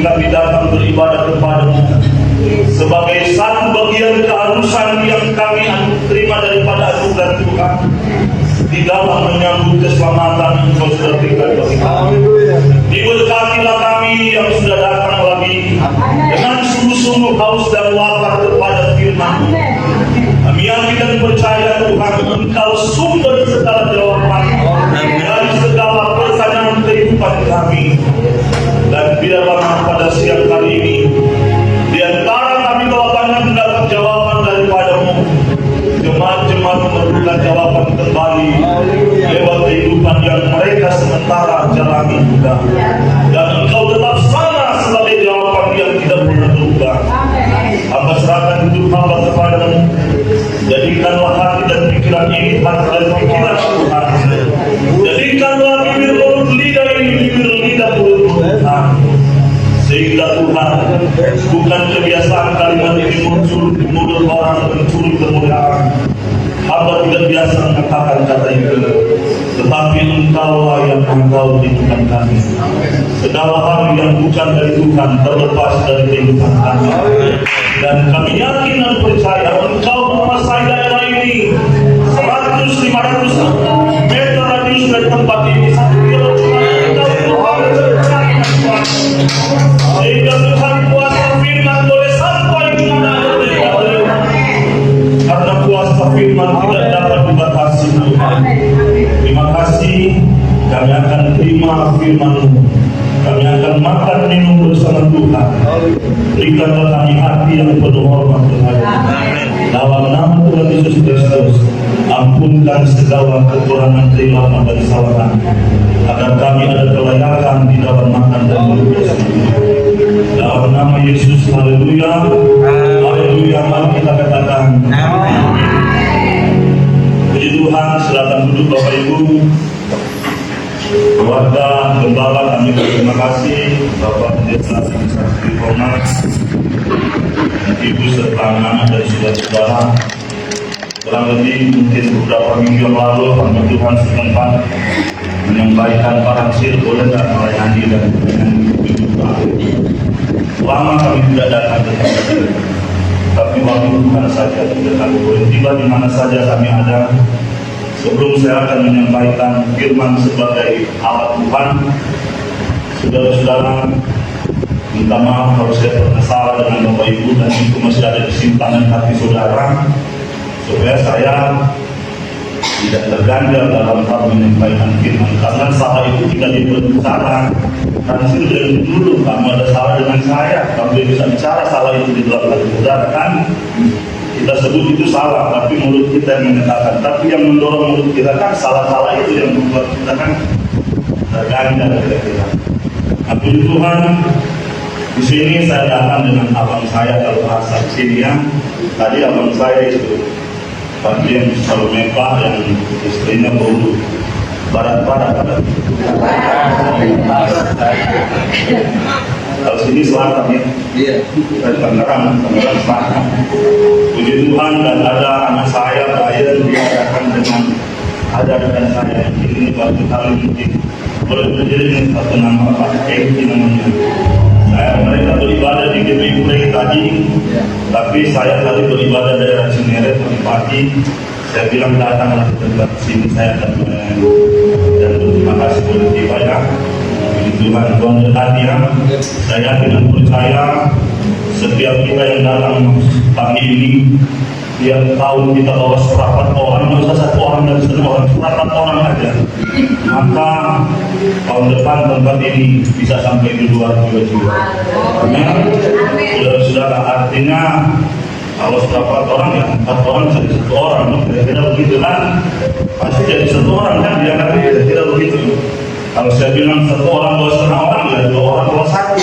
kami datang beribadah kepadamu sebagai satu bagian keharusan yang kami terima daripada anugerah Tuhan di dalam menyambut keselamatan yang Engkau sudah berikan bagi kami. Diberkatilah kami yang sudah datang lagi dengan sungguh-sungguh haus dan lapar kepada firman-Mu. Kami yakin dan percaya Tuhan, Engkau sumber segala jawaban dari segala pertanyaan kehidupan kami. Dan biarlah pada siang kali ini, di antara kami bahwa banyak mendapat jawaban daripada-Mu, jemaat-jemaat memerlukan jawaban kembali lewat kehidupan yang mereka sementara jalani juga. Dan Engkau tetap sama sebagai jawaban yang tidak pernah berubah. Hamba serahkan hidup hamba kepada-Mu. Jadikanlah hati dan pikiran ini hati dan pikiran Tuhan. Jadikanlah bibir mulut lidah ini bibir lidah mulut Tuhan. Sehingga Tuhan, bukan kebiasaan kalimat ini muncul di mulut orang mencuri kemuliaan. Hamba tidak biasa mengatakan kata itu, tetapi Engkau yang Engkau kehidupan kami. Segala hal yang bukan dari Tuhan terlepas dari kehidupan kami. Dan kami yakin dan percaya Engkau menguasai daerah ini 100-500 meter radius dari tempat ini. Satu kilo cuma Engkau Tuhan. Sehingga Tuhan kuasa firman boleh sampai di mana ada. Karena kuasa firman tidak dapat dibatasi Tuhan. Terima kasih, kami akan terima firman-Mu. Kami akan makan minum bersama Tuhan. Berikanlah kami hati yang penuh hormat Tuhan. Dalam nama Tuhan Yesus Kristus, ampunkan segala kekurangan, keilapan dan kesalahan, agar kami ada kelayakan di dalam makan dan minum bersama. Dalam nama Yesus, haleluya, haleluya. Mari kita katakan puji Tuhan. Silakan duduk Bapak Ibu. Keluarga gembala, kami berterima kasih Bapak Pendeta Administrasi Formas, Ibu serta anak dan saudara-saudara. Kurang lebih mungkin beberapa minggu yang lalu hamba Tuhan setempat menyampaikan paransir boleh tak melayani dan menyanyi. Lama kami tidak datang ke tempat ini, tapi waktu Tuhan saja tidak kami boleh tiba di mana saja kami ada. Sebelum saya akan menyampaikan firman sebagai alat Tuhan, saudara-saudara, minta maaf kalau saya pernah salah dengan Bapak Ibu dan itu masih ada di simpangan hati saudara, supaya saya tidak terganjal dalam hal menyampaikan firman. Karena salah itu tidak diperbicara. Karena itu dari dulu kamu ada salah dengan saya, kamu bisa bicara salah itu di dalam hati saudara kan? Kita sebut itu salah, tapi mulut kita yang menyatakan. Tapi yang mendorong mulut kita kan salah-salah itu yang membuat kita kan terganjal kira-kira. Nah, puji Tuhan, di sini saya datang dengan abang saya kalau bahasa sini ya. Tadi abang saya itu bagian selalu mepah yang istrinya bau barat-barat. Kalau sini selatan ya. Iya. Tangerang selatan. Puji Tuhan, dan ada anak saya Brian, dia datang dengan ada dan saya ini baru kali mungkin boleh terjadi dengan satu nama Pak Eki namanya. Mereka beribadah di GPI Purei tadi, tapi saya tadi beribadah daerah Cinere tadi pagi. Saya bilang datanglah ke tempat sini, saya akan dan terima kasih boleh tiba ya. Tuhan berkati ya. Saya tidak percaya setiap kita yang datang pagi ini, tiap tahun kita bawa 100 orang, nggak usah 1 orang dan 1 orang, 100 orang aja. Maka tahun depan tempat ini bisa sampai di 2 jiwa. Amin. Saudara-saudara, artinya kalau 100 orang ya 4 orang jadi 1 orang, kira-kira begitu kan? Pasti jadi 1 orang kan? Dia kan kira-kira begitu. Kalau saya bilang 1 orang bawa 1 orang, ya 2 orang bawa 1,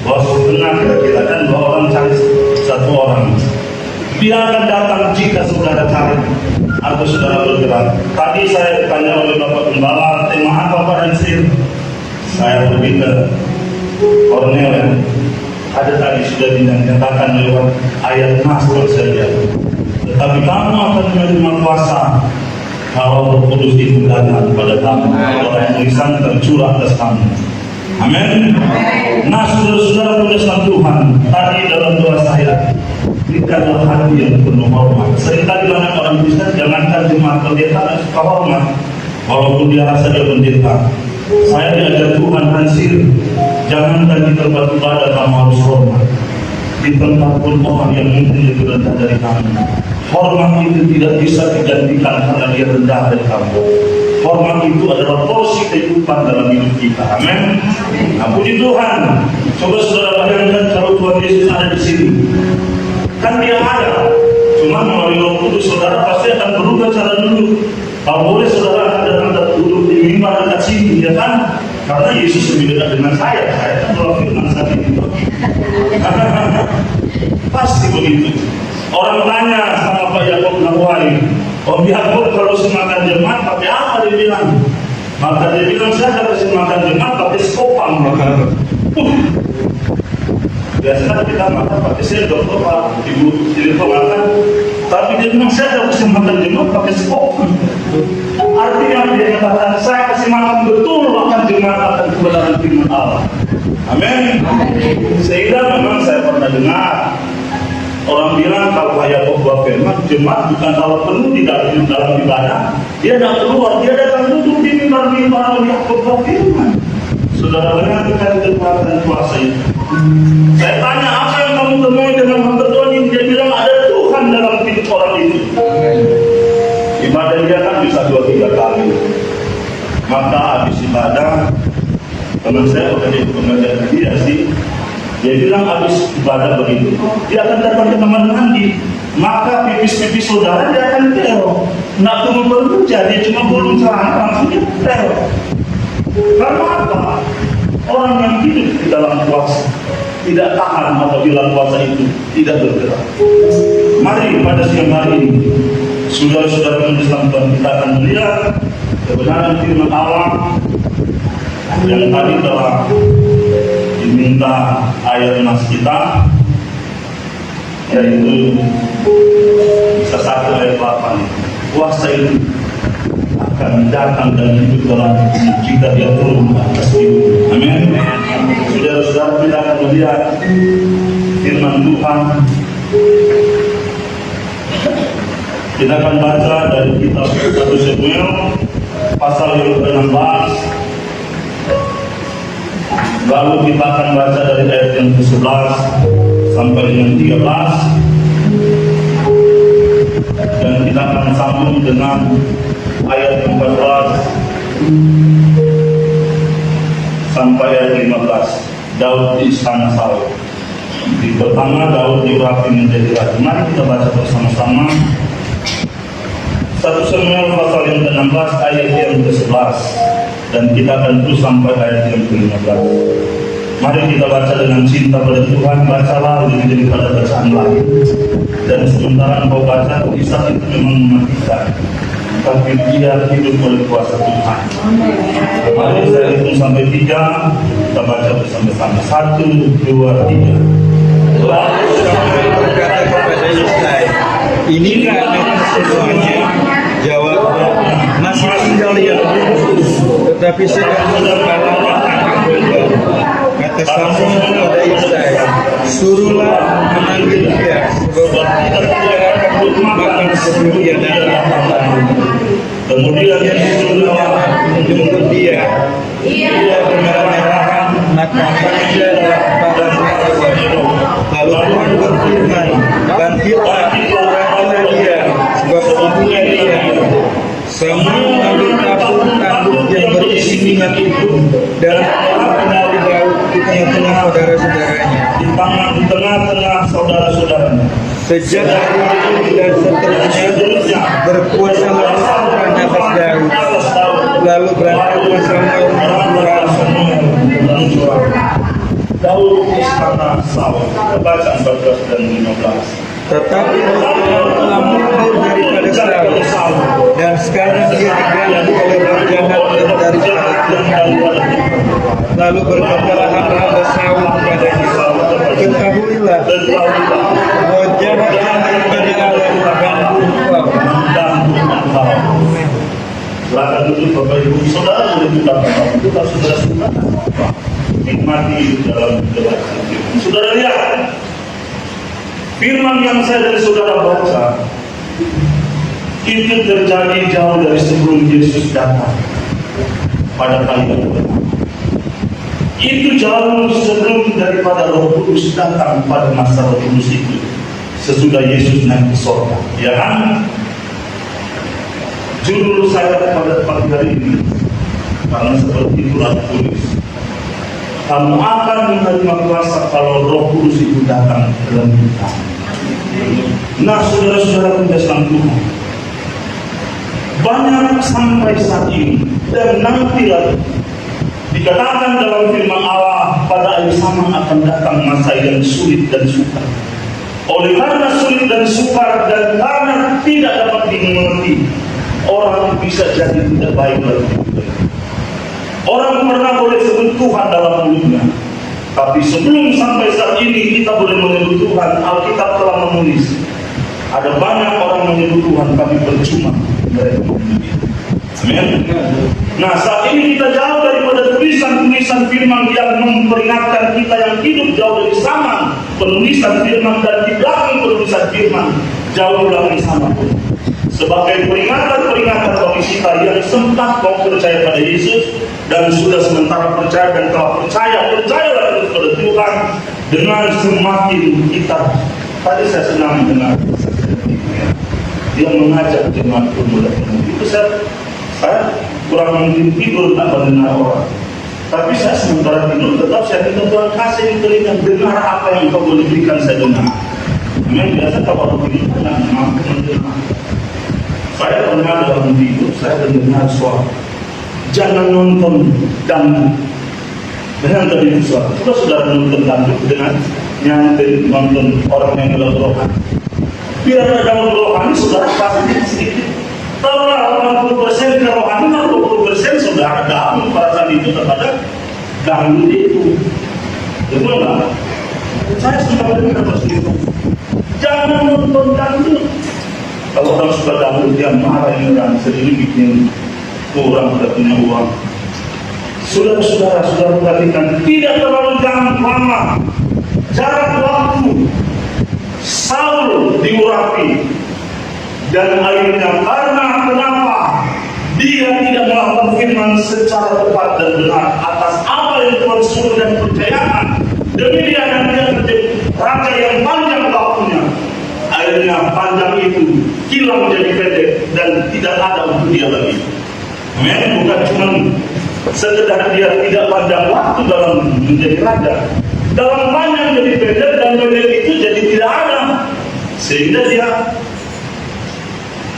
bawa 1,5 kira-kira kan 2 orang cari 1 orang. Dia akan datang jika saudara cari atau saudara bergerak. Tadi saya ditanya oleh Bapak Gembala, tema apa Pak Ansir? Saya pergi ke Kornel ya. Ada tadi sudah dinyatakan lewat ayat Nas saja. Tetapi kamu akan menerima kuasa kalau Roh Kudus itu datang pada kamu, orang tulisan tercurah atas kamu. Amin. Nah, saudara-saudara berikanlah hati yang penuh hormat. Seringkali banyak orang Kristen jangankan jemaat pendeta dan suka hormat, walaupun dia rasa dia pendeta. Saya diajar Tuhan hansir, jangankan di tempat ibadah kamu harus hormat. Di tempat pun orang yang mungkin lebih rendah dari kamu, hormat itu tidak bisa digantikan karena dia rendah dari kamu. Hormat itu adalah porsi kehidupan dalam hidup kita. Amin. Nah, puji Tuhan. Coba saudara bayangkan kalau Tuhan Yesus ada di sini. Kan dia ada. Cuma melalui Roh Kudus saudara pasti akan berubah cara duduk. Kalau boleh saudara datang dan duduk di mimbar dekat sini, ya kan? Karena Yesus lebih dekat dengan saya kan melalui firman saat ini. Pasti begitu. Orang tanya sama Pak Yakob Nawawi, Om Yakob kalau semakan jemaat pakai apa dia bilang? Maka dia bilang saya kalau semakan jemaat pakai skopang. Biasanya kita makan pakai sendok Pak, ibu telepon makan. Tapi dia bilang saya kalau semakan jemaat pakai skopang. Artinya dia katakan saya kasih makan betul makan jemaat akan kebenaran firman Allah. Amin. Sehingga memang saya pernah dengar orang bilang kalau Yakob buat firman, jemaat bukan kalau penuh di dalam ibadah, dia tidak keluar, dia datang duduk di mimbar Yakob buat firman. Saudara dengarkan kekuatan kuasa itu. Saya tanya apa yang kamu temui dengan hamba Tuhan ini? Dia bilang ada Tuhan dalam hidup orang itu. Ibadah dia kan bisa 2-3 kali. Maka habis ibadah, teman saya udah jadi pengajar dia sih. Dia bilang habis ibadah begitu, dia akan datang ke kamar mandi, maka pipis-pipis saudara dia akan teror. Nggak tunggu berbuka, dia cuma belum celana langsung dia teror. Karena apa? Orang yang hidup di dalam puasa tidak tahan apabila puasa itu tidak bergerak. Mari pada siang hari ini, saudara-saudara yang Islam kita akan melihat kebenaran firman Allah yang tadi telah diminta ayat nas kita, yaitu bisa 1 ayat 8. Kuasa itu akan datang dan hidup dalam jika dia turun atas hidup. Amin. Saudara-saudara kita akan melihat firman Tuhan. Kita akan baca dari kitab 1 Samuel pasal yang ke-16. Lalu kita akan baca dari ayat yang ke-11 sampai dengan 13, dan kita akan sambung dengan ayat 14 sampai ayat 15. Daud di istana Saul. Di pertama Daud diurapi menjadi raja. Mari kita baca bersama-sama 1 Samuel pasal yang ke-16 ayat yang ke-11, dan kita akan terus sampai ayat yang ke-15. Mari kita baca dengan cinta pada Tuhan. Bacalah lebih daripada bacaan lain. Dan sementara engkau baca, kisah itu memang mematikan, tapi dia hidup oleh kuasa Tuhan. Mari saya hitung sampai 3, kita baca bersama-sama. 1, 2, 3. Lalu Samuel berkata kepada Yesai, "Inikah mereka semuanya?" Jawabnya, "Masih tinggal yang tetapi sedang menempatkan anak domba." Kata Samuel kepada Yesai, "Suruhlah memanggil dia, sebab dia akan makan sebelum dia datang." Kemudian dia disuruhnya menjemput dia. Dia bermerah-merahan, maka dia pada mereka. Lalu Tuhan berfirman, "Bangkitlah, urailah dia, sebab sembuhnya dia." Samuel mengambil tabung yang berisi minyak itu dan mengenali Daud di tengah-tengah saudara-saudaranya. Di tengah-tengah saudara-saudaranya. Sejak hari itu dan seterusnya berpuasalah Tuhan atas Daud. Lalu berangkatlah Samuel bersurah. Daud di istana Saul. Baca 14 dan 15. Tetapi Samuel telah mundur daripada Saul, dan sekarang dia diganti oleh berjahat daripada Tuhan. Lalu berkatalah hamba Saul kepadanya, "Ketahuilah bahwa jahat daripada Allah mengganggu engkau." Silakan duduk Bapak Ibu. Saudara boleh kita Bapak saudara-saudara nikmati dalam debat. Saudara lihat Firman yang saya dan saudara baca itu terjadi jauh dari sebelum Yesus datang pada kali kedua. Itu jauh sebelum daripada Roh Kudus datang pada masa Roh Kudus itu, sesudah Yesus naik ke surga. Ya kan? Judul saya pada pagi hari ini, karena seperti itulah tulis, kamu akan menerima kuasa kalau Roh Kudus itu datang dalam kita. Nah, saudara-saudara penjelasan Tuhan, banyak sampai saat ini dan nanti lagi dikatakan dalam firman Allah, pada akhir zaman akan datang masa yang sulit dan sukar. Oleh karena sulit dan sukar dan karena tidak dapat dimengerti, orang bisa jadi tidak baik lagi. Orang pernah boleh sebut Tuhan dalam mulutnya, tapi sebelum sampai saat ini kita boleh menyebut Tuhan, Alkitab telah menulis ada banyak orang menyebut Tuhan tapi percuma. Amin. Nah, saat ini kita jauh daripada tulisan-tulisan firman yang memperingatkan kita yang hidup jauh dari zaman penulisan firman, dan di belakang penulisan firman jauh dari zaman. Sebagai peringatan bagi kita yang sempat mau percaya pada Yesus dan sudah sementara percaya dan telah percayalah terus pada Tuhan, dengan semakin kita, tadi saya senang dengar dia mengajak jemaat pemuda itu, saya kurang mungkin tidur tak mendengar orang, tapi saya sementara tidur tetap saya minta Tuhan kasih telinga dengar apa yang kau boleh berikan saya dengar. Memang biasa kalau tidur tidak mampu mendengar. Saya pernah dalam tidur saya mendengar suara, jangan nonton dangdut. Dengan tadi suara, sudah nonton dangdut dengan nyanyi nonton orang yang dalam rohani. Biar dalam rohani saudara kasih sedikit. Kalau 80% rohani, 20% saudara dalam perasaan itu terhadap dangdut itu. Betul nggak? Saya sudah dengar perselingkuhan. Jangan nonton dangdut. Kalau orang suka dangdut dia marah, ini orang sendiri bikin orang tidak punya uang. Saudara-saudara, saudara perhatikan, tidak terlalu lama jarak waktu Saul diurapi, dan akhirnya karena kenapa dia tidak melakukan firman secara tepat dan benar atas apa yang Tuhan suruh dan percayakan demi dia, dan dia menjadi raja yang panjang waktunya, akhirnya panjang itu hilang menjadi pendek dan tidak ada untuk dia lagi. Amin. Bukan cuma sekedar dia tidak panjang waktu dalam menjadi raja, dalam panjang jadi pendek, dan pendek itu jadi tidak ada, sehingga dia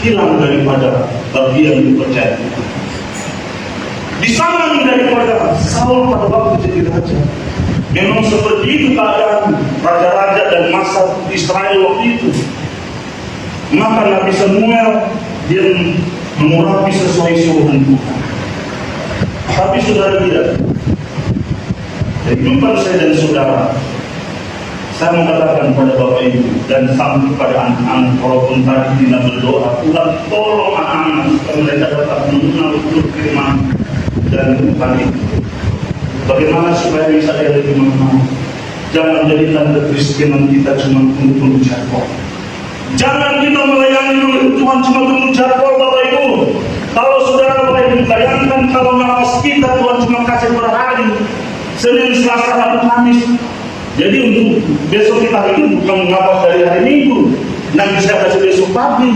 hilang daripada bagian dipercaya. Disaman daripada Saul pada waktu jadi raja. Memang seperti itu keadaan raja-raja dan masa Israel waktu itu. Maka Nabi Samuel dia mengurapi sesuai suruhan Tuhan. Tapi saudara lihat, kehidupan saya dan saudara, saya mengatakan pada Bapak Ibu dan sampai pada anak-anak, walaupun tadi tidak berdoa, Tuhan tolong anak-anak supaya mereka dapat mengenal betul firman dan Tuhan itu. Bagaimana supaya bisa dia lebih mengenal? Jangan jadikan kekristenan kita cuma untuk jadwal. Jangan kita melayani dulu Tuhan cuma untuk jadwal, Bapak Ibu. Kalau saudara Bapak Ibu bayangkan kalau nafas kita Tuhan cuma kasih per hari, Senin, Selasa, Rabu, Kamis. Jadi untuk besok kita itu bukan nafas dari hari Minggu, nanti saya kasih besok pagi.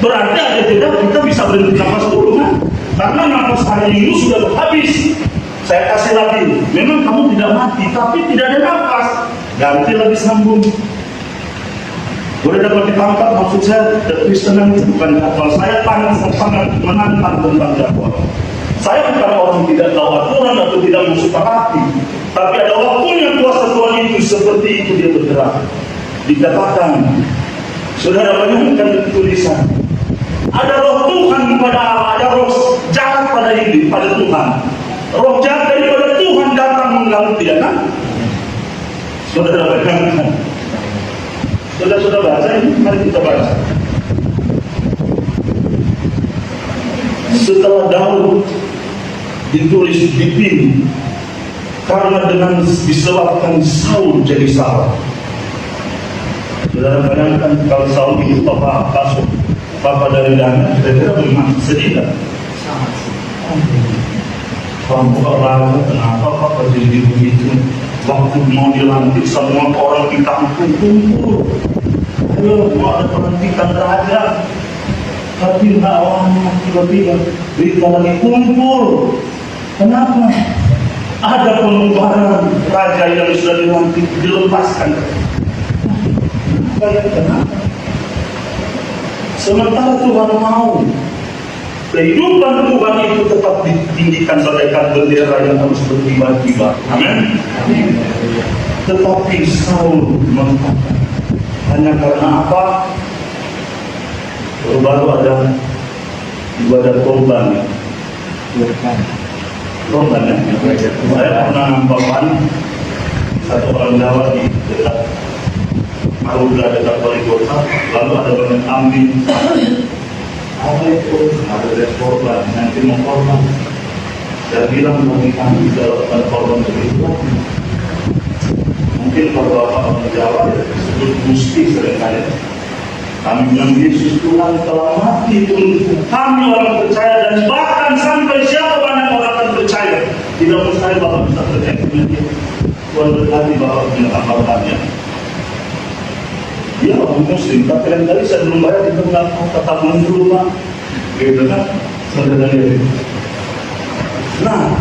Berarti ada jeda kita bisa berhenti nafas dulu kan? Karena nafas hari Minggu sudah habis. Saya kasih lagi, memang kamu tidak mati, tapi tidak ada nafas. Ganti lagi sambung. Boleh dapat ditangkap, maksud saya kekristenan itu bukan jadwal. Saya sangat menantang tentang jadwal. Saya bukan orang tidak tahu aturan atau tidak mensepakati, tapi ada waktunya kuasa Tuhan itu seperti itu dia bergerak. Dikatakan, saudara bayangkan tulisan, ada roh Tuhan pada Allah, ada roh jahat pada ini, pada Tuhan. Roh jahat daripada Tuhan datang mengganggu dia kan? Saudara bayangkan. Sudah baca ini, mari kita baca. Setelah Daud ditulis dipilih karena dengan disebabkan Saul jadi salah. Saudara bayangkan kalau Saul itu papa dari Daniel, kira-kira bagaimana? Sedih kan? Kamu orang kenapa papa jadi begitu? Waktu mau dilantik semua orang kita kumpul. Ayo mau ada pelantikan raja. Tapi nggak orang tiba-tiba berita lagi kumpul. Kenapa? Ada penubahan raja yang sudah dilantik dilepaskan. Kenapa? Sementara Tuhan mau kehidupan Tuhan itu tetap ditinggikan bagaikan bendera yang harus berkibar-kibar. Amin. Tetapi Saul mengatakan, hanya karena apa? Baru ada ibadah korban. Korban ya. Saya pernah nampakkan satu orang Jawa di dekat Maruga dekat Walikota, lalu ada banyak ambing. Apa itu? Ada korban, nanti mau korban. Saya bilang bagi kami kalau ada korban begitu, mungkin kalau bapak orang Jawa ya disebut gusti seringkali. Kami bilang Yesus Tuhan telah mati untuk kami orang percaya, dan bahkan sampai siapa banyak orang akan percaya. Tidak mustahil bapak bisa percaya dengan dia. Tuhan berkati bapak punya kapal-kapalnya. Dia orang Muslim, tapi lain kali saya belum bayar itu nggak tetap mundur pak, gitu kan? Saudara lihat. Nah,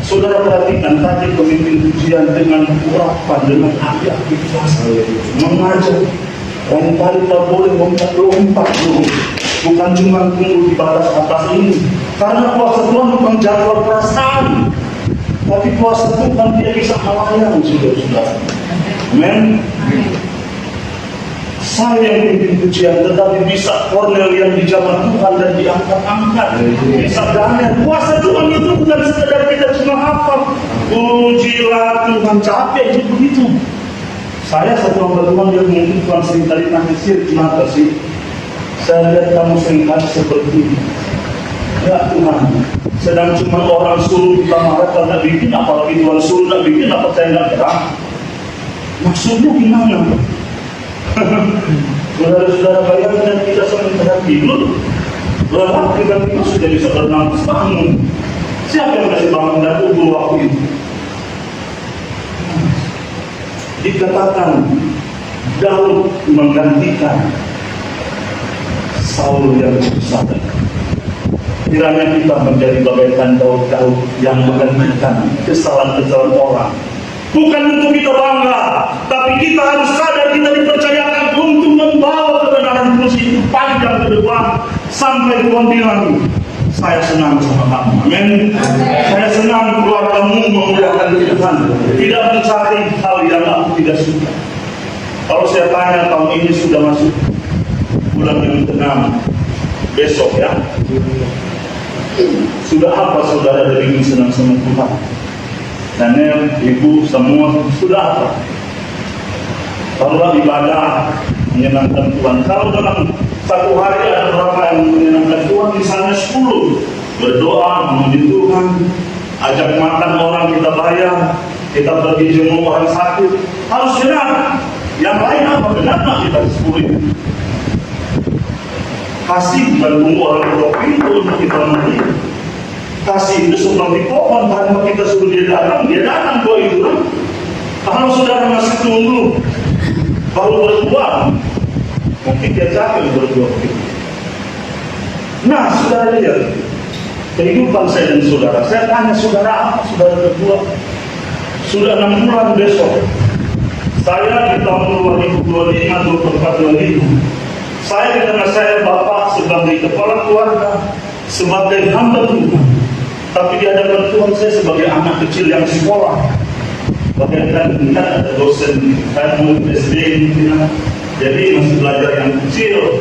saudara perhatikan tadi pemimpin pujian dengan urapan, dengan aktivitas mengajar. Lain kali tak boleh lompat dulu, bukan cuma tunggu di batas atas ini. Karena kuasa Tuhan bukan jadwal perasaan, tapi kuasa Tuhan dia bisa melayani saudara-saudara. Amin. Saya yang pimpin pujian, tetapi bisa Kornel yang dijamah Tuhan dan diangkat-angkat. Bisa Daniel. Kuasa Tuhan itu bukan sekedar kita cuma hafal. Pujilah Tuhan, capek jadi begitu. Saya satu hamba Tuhan yang mungkin Tuhan seringkali nangisir, kenapa sih? Saya lihat kamu seringkali seperti ini. Ya Tuhan, sedang cuma orang suruh kita marah kalau nggak bikin, apalagi Tuhan suruh nggak bikin, apa saya nggak gerak? Maksudnya gimana? Saudara-saudara bayangkan kita sementara tidur, lelah kita sudah bisa bernafas bangun. Siapa yang kasih bangun dan kubur waktu itu? Dikatakan Daud menggantikan Saul yang bersalah. Kiranya kita menjadi bagaikan Daud yang menggantikan kesalahan-kesalahan orang. Bukan untuk kita bangga, tapi kita harus sadar kita dipercayakan untuk membawa kebenaran terus itu panjang ke depan sampai Tuhan bilang, saya senang sama kamu. Amin. Saya senang keluargamu memuliakan Tuhan, tidak mencari hal yang aku tidak suka. Kalau saya tanya tahun ini sudah masuk bulan yang ke-6, besok ya, sudah apa saudara dari ini senang sama Tuhan? Daniel, ibu, semua sudah apa? Kalau ibadah menyenangkan Tuhan. Kalau dalam satu hari ada berapa yang menyenangkan Tuhan? Misalnya 10. Berdoa, memuji Tuhan, ajak makan orang kita bayar, kita pergi jenguk orang sakit. Harus benar. Yang lain apa? Benar nggak kita 10 itu? Kasih bukan tunggu orang berdoa pintu untuk kita memberi. Kasih itu seperti pohon, tanpa kita suruh dia datang kok itu. Kalau saudara masih tunggu, baru berjuang, mungkin dia capek berjuang. Nah, saudara lihat, kehidupan saya dan saudara. Saya tanya saudara apa saudara berdua? Sudah 6 bulan besok. Saya di tahun 2025, 24, 25. Saya di tengah saya Bapak sebagai kepala keluarga, sebagai hamba Tuhan. Tapi di hadapan Tuhan saya sebagai anak kecil yang sekolah. Bagaimana kita ada dosen, saya mau SD gitu, jadi masih belajar yang kecil.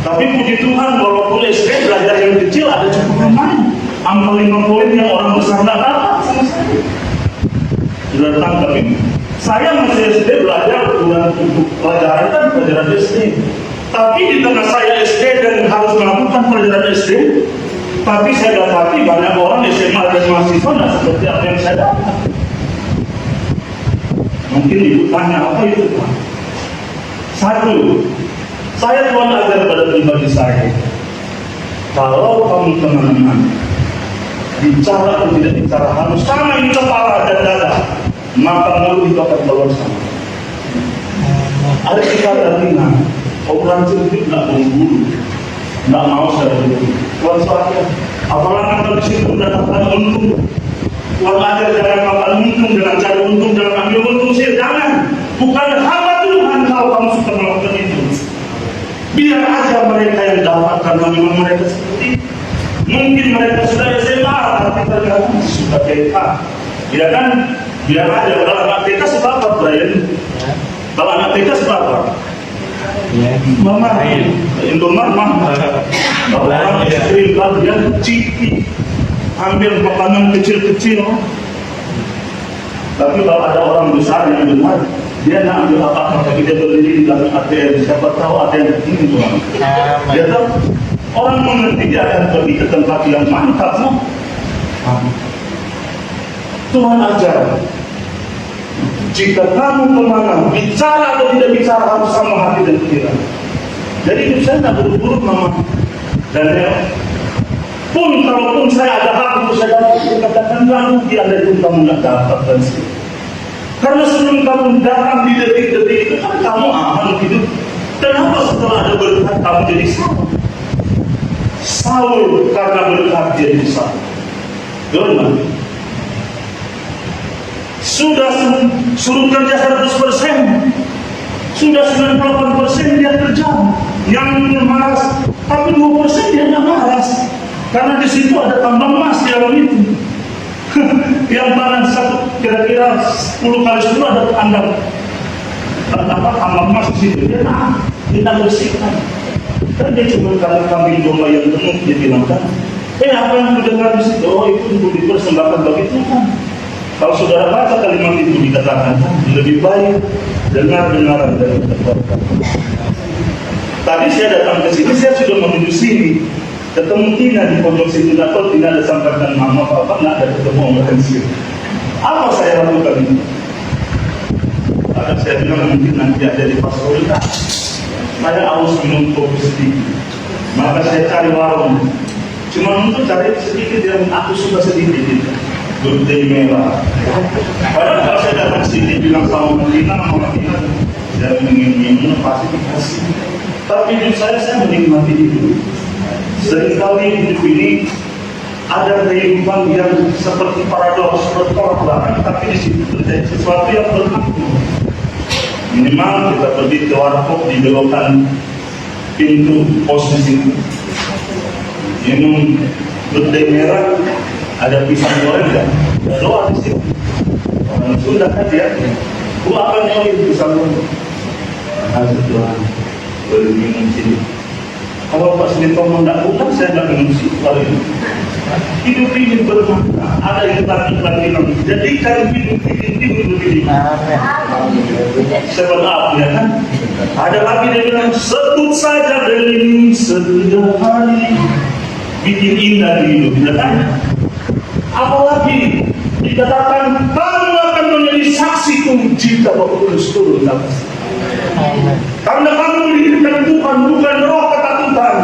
Tapi puji Tuhan, walaupun SD belajar yang kecil ada cukup lumayan. Amal 5 poin yang orang besar nggak dapat sama saya. Sudah tangkap ini. Saya masih SD belajar bukan untuk pelajaran kan pelajaran SD. Tapi di tengah saya SD dan harus melakukan pelajaran SD, tapi saya dapati banyak orang SMA dan mahasiswa tidak seperti apa yang saya dapat. Mungkin ibu tanya apa itu Pak? Satu, saya Tuhan ajar pada pribadi saya, kalau kamu teman-teman bicara atau tidak bicara harus sama ini kepala dan dada, maka mulut itu akan keluar sama. Ada kita dari orang cerdik tidak buru-buru, tidak mau saya buru-buru. Tuhan saya, apalagi kalau di situ mendapatkan untung, Tuhan ajar jangan makan untung dengan cara untung, jangan ambil untung sih, jangan. Bukan hamba Tuhan kalau kamu suka melakukan itu. Biar aja mereka yang dapat, karena memang mereka seperti itu. Mungkin mereka sudah SMA, tapi ternyata sudah TK. Ya kan? Biar aja. Kalau anak TK seberapa, Brian? Kalau anak TK seberapa? Mama, Indomaret, Mama. Kalau orang istri, dia ciki. Ambil makanan kecil-kecil. Tapi kalau ada orang besar yang benar, dia nak ambil apa-apa, tapi dia berdiri di dalam ATM. Siapa tahu ATM ini Tuhan. Dia tahu orang mengerti, dia akan pergi ke tempat yang mantap. No? Tuhan ajar, jika kamu kemana, bicara atau tidak bicara harus sama hati dan pikiran. Jadi itu saya tak buru-buru Mama. Dan pun kalaupun saya ada hak untuk saya dapat, katakan lalu dia ada pun kamu tidak dapatkan sih. Karena sebelum kamu datang di detik-detik itu kan kamu aman hidup. Kenapa setelah ada berkat kamu jadi sama? Saul karena berkat jadi sama. Betul. Sudah suruh kerja 100%, sudah 98% dia kerja. Yang malas, tapi 2% dia tidak malas. Karena di situ ada tambang emas di dalam itu. Yang barang satu kira-kira 10 kali 10 ada tambang emas di situ. Dia tidak bersihkan. Dan dia cuma kambing domba yang penuh, dia bilang kan, apa yang mendengar di situ? Oh, itu untuk dipersembahkan bagi Tuhan. Kalau saudara baca kalimat itu dikatakan, lebih baik dengar-dengaran dari perbuatan. Tadi saya datang ke sini, saya sudah menuju sini. Ketemu Tina di pojok situ, atau Tina ada sampaikan mama papa, nggak ada ketemu orang sini. Apa saya lakukan itu? Ada saya bilang mungkin nanti ada di Pasolita. Saya harus minum kopi sedikit. Maka saya cari warung. Cuma untuk cari sedikit yang aku suka sedikit itu. Gudeg merah. Padahal kalau saya datang sini bilang sama Tina, saya ingin minum pasti dikasih. Tapi hidup saya menikmati hidup. Seringkali hidup ini ada kehidupan yang seperti paradoks, bertolak belakang, tapi di situ terjadi sesuatu yang berlaku. Minimal kita pergi ke warkop, dibelokkan pintu pos di situ. Minum gudeg merah, ada pisang goreng kan? Ada doa di situ. Orang Sunda kan ya, gua akan nyari pisang goreng. Kasih Tuhan, boleh minum sini. Kalau Pak Sinetron tidak bukan, saya tidak minum sih. Hidup ini bermakna. Ada yang lagi jadikan hidup begini. Sebab apa ya kan? Ada lagi dia bilang, sebut saja demi setiap hari, bikin indah di hidup. Ya kan? Apalagi dikatakan kamu akan menjadi saksiku jika Roh Kudus turun atas. Karena kamu diberikan Tuhan bukan roh ketakutan,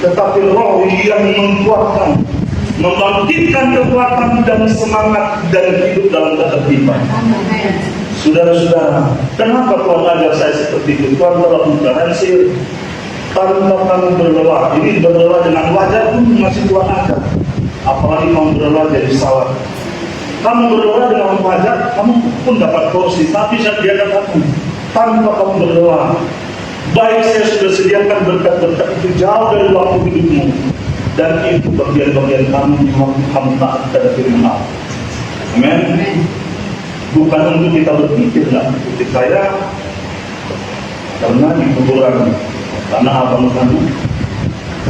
tetapi roh yang menguatkan, membangkitkan kekuatan dan semangat dan hidup dalam ketertiban. Saudara-saudara, kenapa Tuhan ajar saya seperti itu? Tuhan telah menggaransi tanpa kamu berlelah. Ini berlelah dengan wajar pun masih Tuhan ajar. Apalagi kamu berlelah jadi salah. Kamu berlelah dengan wajar, kamu pun dapat porsi. Tapi saya dia katakan, tanpa kamu berdoa, baik saya sudah sediakan berkat-berkat itu jauh dari waktu hidupmu, dan itu bagian-bagian kamu yang kamu taat pada firman Allah. Amin. Bukan untuk kita berpikir, lah. Seperti saya karena di kuburan, karena abang kamu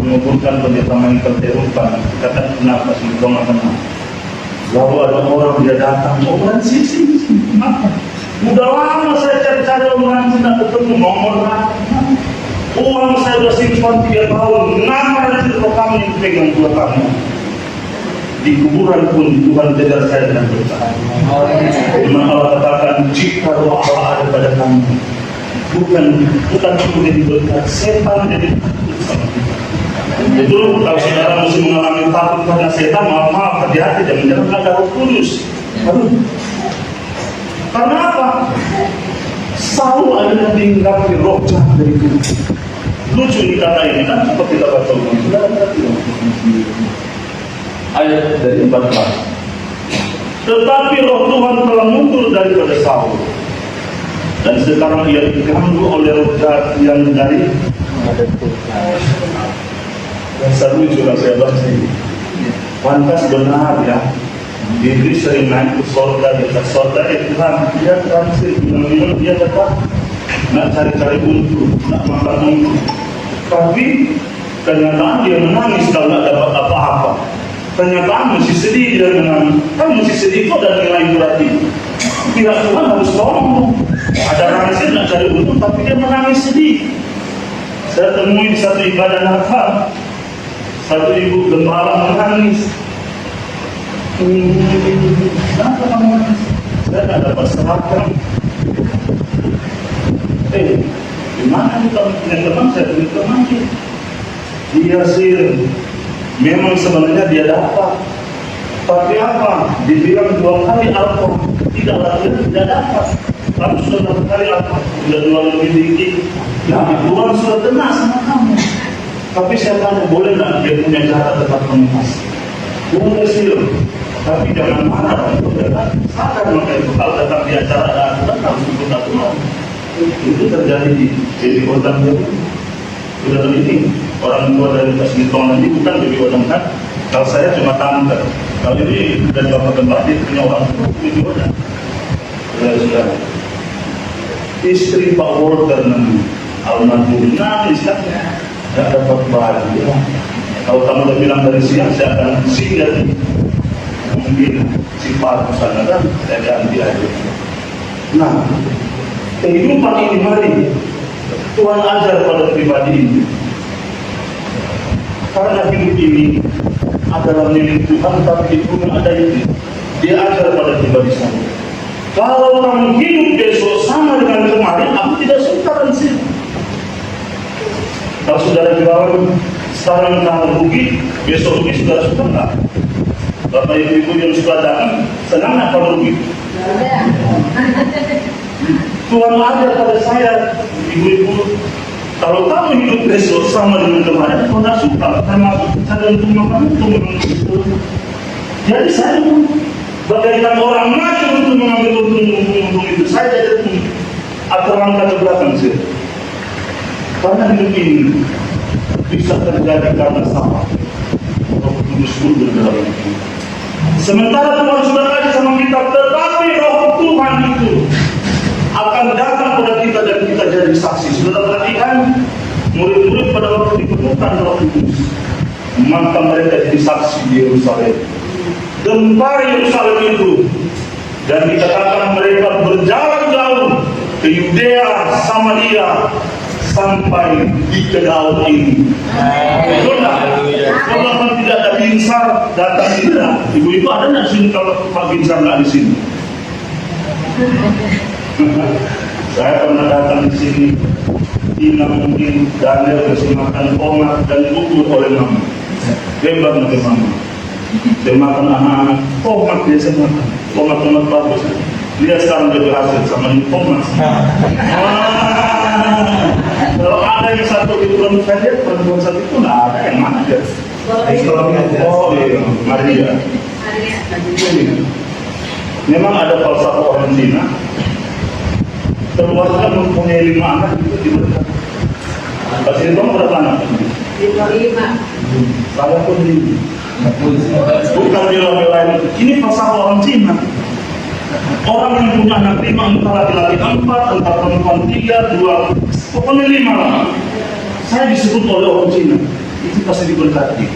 menguburkan pendeta Michael Terupan, kata kenapa sih kau nggak kenal? Lalu ada orang dia datang, orang sini, kenapa? Udah lama saya cari-cari orang tidak ketemu nomor. Uang saya sudah simpan 3 tahun. Nama rezeki kamu yang pegang 2 tahun. Di kuburan pun Tuhan jaga saya dengan bertahan. Firman Allah katakan, jika roh Allah ada pada kamu, bukan cuma jadi berkat, setan jadi takut sama kita. Itu kalau saudara mesti mengalami takut karena setan, maaf hati-hati, jangan-jangan ada Roh Kudus. Aduh. Karena apa? Selalu ada yang diingkapi roh jahat dari Tuhan. Lucu nih kata ini kan, seperti kita baca ayat dari 14. Tetapi roh Tuhan telah muncul daripada Saul, dan sekarang ia diganggu oleh roh jahat yang dari dasar lucu lah saya baca ini. Pantas benar ya, Iblis sering naik ke sorga, di atas sorga Tuhan, dia transit, bilang dia tetap nak cari-cari untung, nak makan untung. Tapi kenyataan dia menangis kalau tak dapat apa-apa. Kenyataan masih sedih dia menangis. Kan masih sedih itu ada nilai berarti. Pihak Tuhan harus tolong. Ada transit nak cari untung, tapi dia menangis sedih. Saya temui di satu ibadah Natal, satu ibu gembala menangis. Kenapa kamu menangis? Saya tak dapat seragam. Gimana nih kamu punya teman? Saya punya teman. Dia sih memang sebenarnya dia dapat, tapi apa? Dibilang 2 kali apa? Tidak lagi tidak dapat. Kamu sudah 2 kali apa? Sudah 2 lebih tinggi. Ya, Tuhan sudah tenang sama kamu. Tapi saya tanya, boleh nggak dia punya cara tetap mengemas? Boleh sih, tapi jangan marah. Sadar maka itu kalau datang di acara dan harus ikut aturan. Itu terjadi di kota sudah ini orang tua dari Pasgitong nanti bukan lebih orang kan. Kalau saya cuma tante, kalau ini dari bapak gembala dia punya orang tua lebih orang. Sudah istri Pak Walter almarhum nangis kan, tidak dapat bahagia. Kalau kamu udah bilang dari siang, saya akan singgah mungkin sifat sana kan, saya ganti aja. Nah, kehidupan ini mari Tuhan ajar pada pribadi ini. Karena hidup ini adalah milik Tuhan, tapi itu ada ini. Dia ajar pada pribadi saya. Kalau kamu hidup besok sama dengan kemarin, aku tidak suka dan sih. Kalau saudara jualan sekarang kamu rugi, besok rugi, saudara suka enggak? Bapak ibu yang suka datang, senang nggak kalau rugi? Tuhan ajar pada saya, ibu-ibu, kalau kamu hidup besok sama dengan kemarin, aku tidak suka, termasuk saya untuk makan itu. Jadi saya bagaikan orang maju untuk mengambil untung itu, saya jadi terangkat ke belakang sih. Karena hidup ini bisa terjadi karena sama Roh Kudus mundur dalam hidup. Sementara Tuhan sudah kasih sama kita, tetapi Roh Tuhan itu akan datang pada kita dan kita jadi saksi. Sudah perhatikan murid-murid pada waktu diperlukan Roh Kudus, maka mereka jadi saksi di Yerusalem. Gempar Yerusalem itu, dan dikatakan mereka berjalan jauh ke Yudea, Samaria, sampai di Kedau ini. Betul tak? Kalau tidak ada Binsar datang tidak. Ibu-ibu ada nggak sini kalau Pak Binsar nggak di sini? Saya pernah datang di sini. Ina mungkin Daniel kasih makan tomat dan bubur oleh mama. Hebat nanti mama. Dia makan anak-anak tomat biasa makan. Tomat bagus. Dia sekarang dia berhasil sama ini tomat. Kalau ada yang satu di perempuan saja, perempuan satu itu nggak ada yang mana ya? Oh iya, Maria. Memang ada falsafah orang Cina. Keluarga mempunyai 5 anak itu diberikan. Kasih itu berapa anak? 5. Saya pun 5. Bukan bela-belain. Ini falsafah orang Cina. Orang yang punya anak 5, entah laki-laki 4, entah perempuan 3, 2, pokoknya 5 lah. Saya disebut oleh orang Cina, itu pasti diberkati.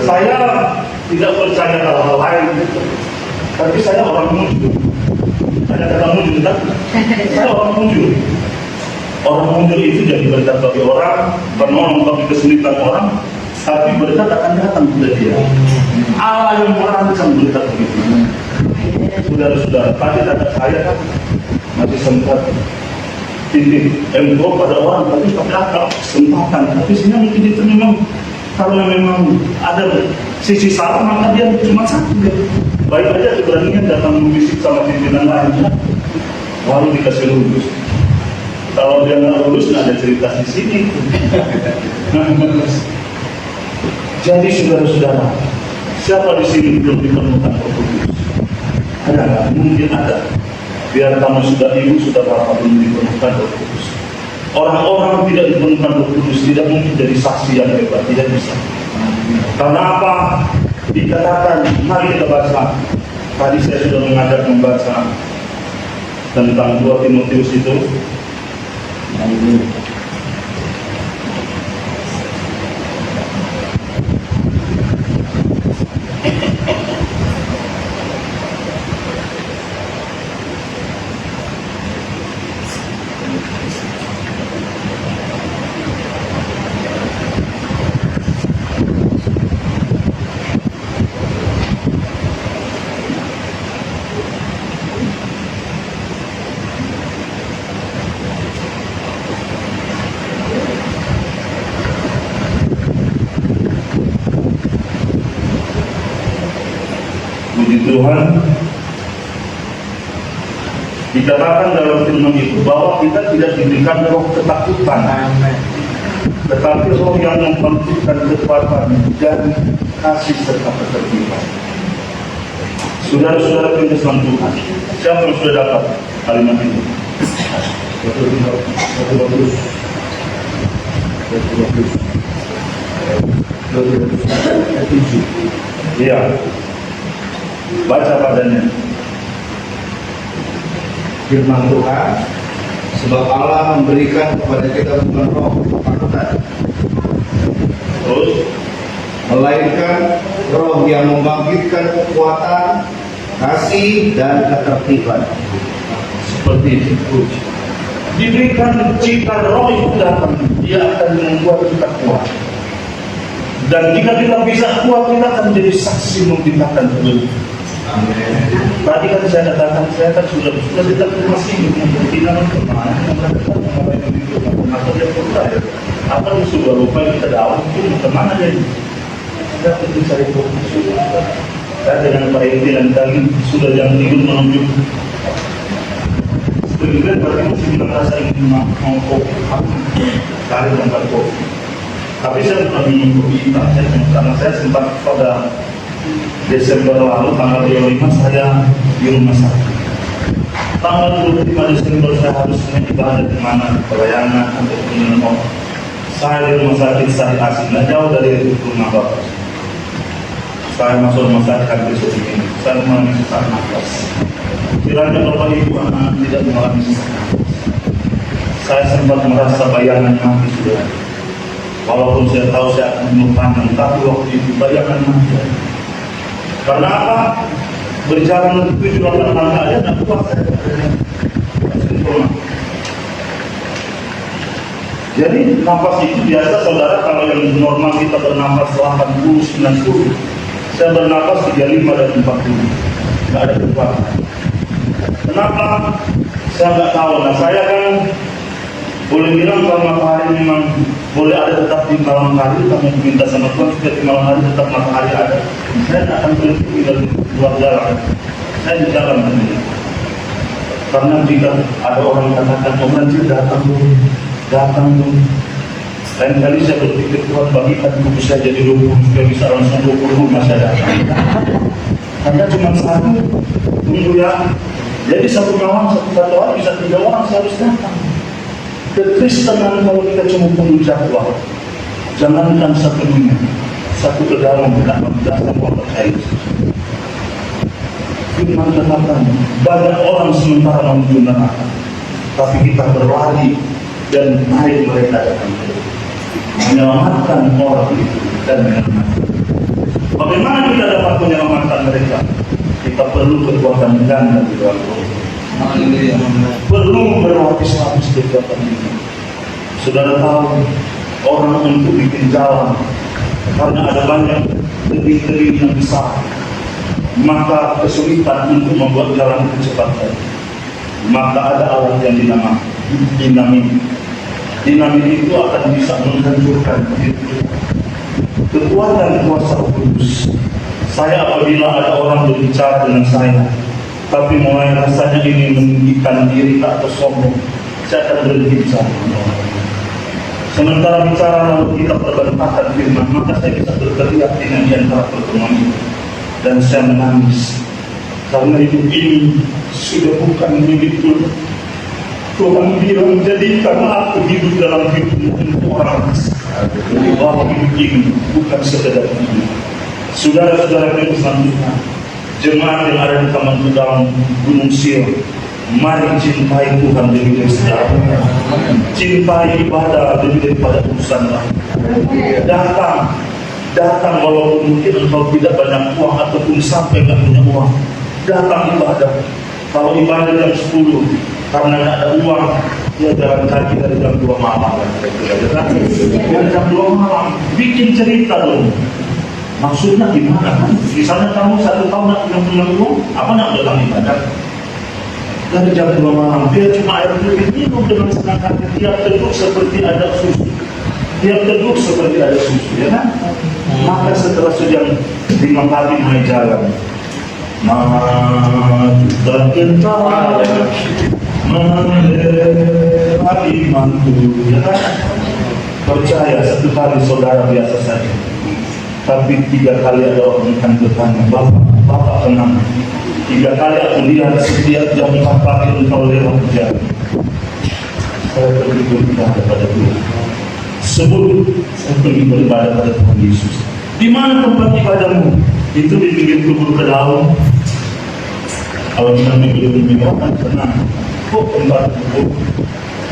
Saya tidak percaya hal-hal lain, tapi saya orang mujur. Ada kata mujur kan? Saya orang mujur. Orang mujur itu jadi berkat bagi orang, penolong bagi kesulitan orang, tapi berkat akan datang kepada dia. Allah yang merancang berkat begitu. Saudara-saudara, tadi kata saya kan masih sempat titik embro pada orang, tapi pada akal kesempatan. Tapi sini mungkin itu memang karena memang ada sisi salah, maka dia cuma satu. Baik aja keberanian datang membisik sama pimpinan lain, lalu dikasih lulus. Kalau dia nggak lulus, nggak ada cerita di sini. Jadi saudara-saudara, siapa di sini belum ditemukan Roh Kudus? Ada nggak? Mungkin ada. Biar kamu sudah ibu, sudah bapak belum ditemukan Roh Kudus. Orang-orang tidak ditemukan Roh Kudus tidak mungkin jadi saksi yang hebat, tidak bisa. Karena apa? Dikatakan, mari kita baca. Tadi saya sudah mengajak membaca tentang 2 Timotius itu. Puji Tuhan, dikatakan dalam firman itu bahwa kita tidak diberikan roh ketakutan, tetapi roh yang membangkitkan kekuatan dan kasih serta ketertiban. Saudara-saudara pengenalan Tuhan, siapa yang sudah dapat kalimat itu? Iya. Baca padanya. Firman Tuhan, sebab Allah memberikan kepada kita bukan roh ketakutan, Terus, melainkan roh yang membangkitkan kekuatan, kasih, dan ketertiban. seperti itu. Diberikan jika roh itu datang, dia akan membuat kita kuat. Dan jika kita bisa kuat, kita akan menjadi saksi memberitakan kebenaran. Tadi kan saya katakan, saya kan sudah tidak masih tidak kemana, atau dia percaya. Apa yang sudah lupa kita dapat itu kemana dia? Kita perlu cari fokus. Saya dengan Pak Edi dan tadi sudah jam tidur menunjuk. Sebenarnya berarti masih bilang rasa ingin mau kopi, cari tempat kopi. Tapi saya bukan minum kopi, karena saya sempat pada Desember lalu tanggal 25 saya di rumah sakit. Tanggal 25 Desember saya harus ibadah di mana pelayanan untuk minum. Saya di rumah sakit Sari Asih, nggak jauh dari rumah bapak. Saya masuk rumah sakit hampir segini. Saya mengalami sesak nafas. Kiranya bapak ibu anak tidak mengalami sesak nafas. Saya sempat merasa bayangan mati sudah. Walaupun saya tahu saya akan menumpang, tapi waktu itu bayangan mati. Karena apa? Berjalan 7-8 langkah aja tidak kuat saya. Jadi nafas itu biasa saudara, kalau yang normal kita bernafas 80-90, saya bernafas 35 dan 40. Tidak ada kekuatan. Kenapa? Saya nggak tahu. Nah saya kan boleh bilang kalau matahari memang boleh ada tetap di malam hari, kamu minta sama Tuhan supaya di malam hari tetap matahari ada. Saya tidak akan berhenti tinggal di luar jalan. Saya di jalan nanti. Karena jika ada orang katakan, oh nanti datang dulu. Lain kali saya berpikir, Tuhan bagikan buku saya jadi 20, supaya bisa langsung 20 masa datang. Karena cuma satu, tunggu ya. Jadi satu malam, satu hari bisa 3 orang saya harus datang. Kekristenan kalau kita cuma punya jadwal, jangankan 1 minggu, 1 ke dalam tidak memudahkan orang percaya. Firman katakan, banyak orang sementara menuju neraka, tapi kita berlari dan naik mereka datang menyelamatkan orang itu dan menyelamatkan. Bagaimana kita dapat menyelamatkan mereka? Kita perlu kekuatan ganda di dalam Tuhan. Perlu berlapis-lapis kekuatan ini. Saudara tahu, orang untuk bikin jalan, karena ada banyak tebing-tebing yang besar, maka kesulitan untuk membuat jalan itu cepat. maka ada alat yang dinamit. Dinamit itu akan bisa menghancurkan itu. Kekuatan kuasa kudus. Saya apabila ada orang berbicara dengan saya, tapi mulai rasanya ini meninggikan diri atau sombong, saya akan berhenti bicara. Sementara bicara lalu kita berbantahkan firman, maka saya bisa berteriak dengan di antara pertemuan itu. Dan saya menangis. Karena hidup ini sudah bukan milikku. Tuhan bilang, jadikan aku hidup dalam hidupmu untuk orang bahwa hidup ini bukan sekedar hidup. Saudara-saudara yang selanjutnya, jemaat yang ada di Taman Gedang Gunung Sion, mari cintai Tuhan lebih dari segala, cintai ibadah lebih daripada urusan lain. Datang walaupun mungkin engkau tidak banyak uang ataupun sampai nggak punya uang, datang ibadah. Kalau ibadah jam 10 karena nggak ada uang, ya jalan kaki dari jam 2 malam. Dari jam 2 malam bikin cerita dong. Maksudnya gimana kan? Misalnya kamu 1 tahun nggak punya uang, apa nak datang ibadah? Dari jam 2 malam dia cuma air putih minum dengan senang hati. Tiap teduh seperti ada susu. Tiap teduh seperti ada susu, ya kan? Maka setelah sejam 5 pagi mulai jalan. Maju kental melewati mantu, ya kan? Percaya 1 kali saudara biasa saja, tapi 3 kali ada orang akan bertanya, Bapak kenapa? 3 kali aku lihat setiap jam 4 pagi engkau lewat jalan. Saya pergi beribadah pada Tuhan. Sebelum saya pergi beribadah pada Tuhan Yesus. Di mana tempat ibadahmu? Itu di pinggir kubur ke dalam. Kalau kita mikir kan tenang. Tempat kubur,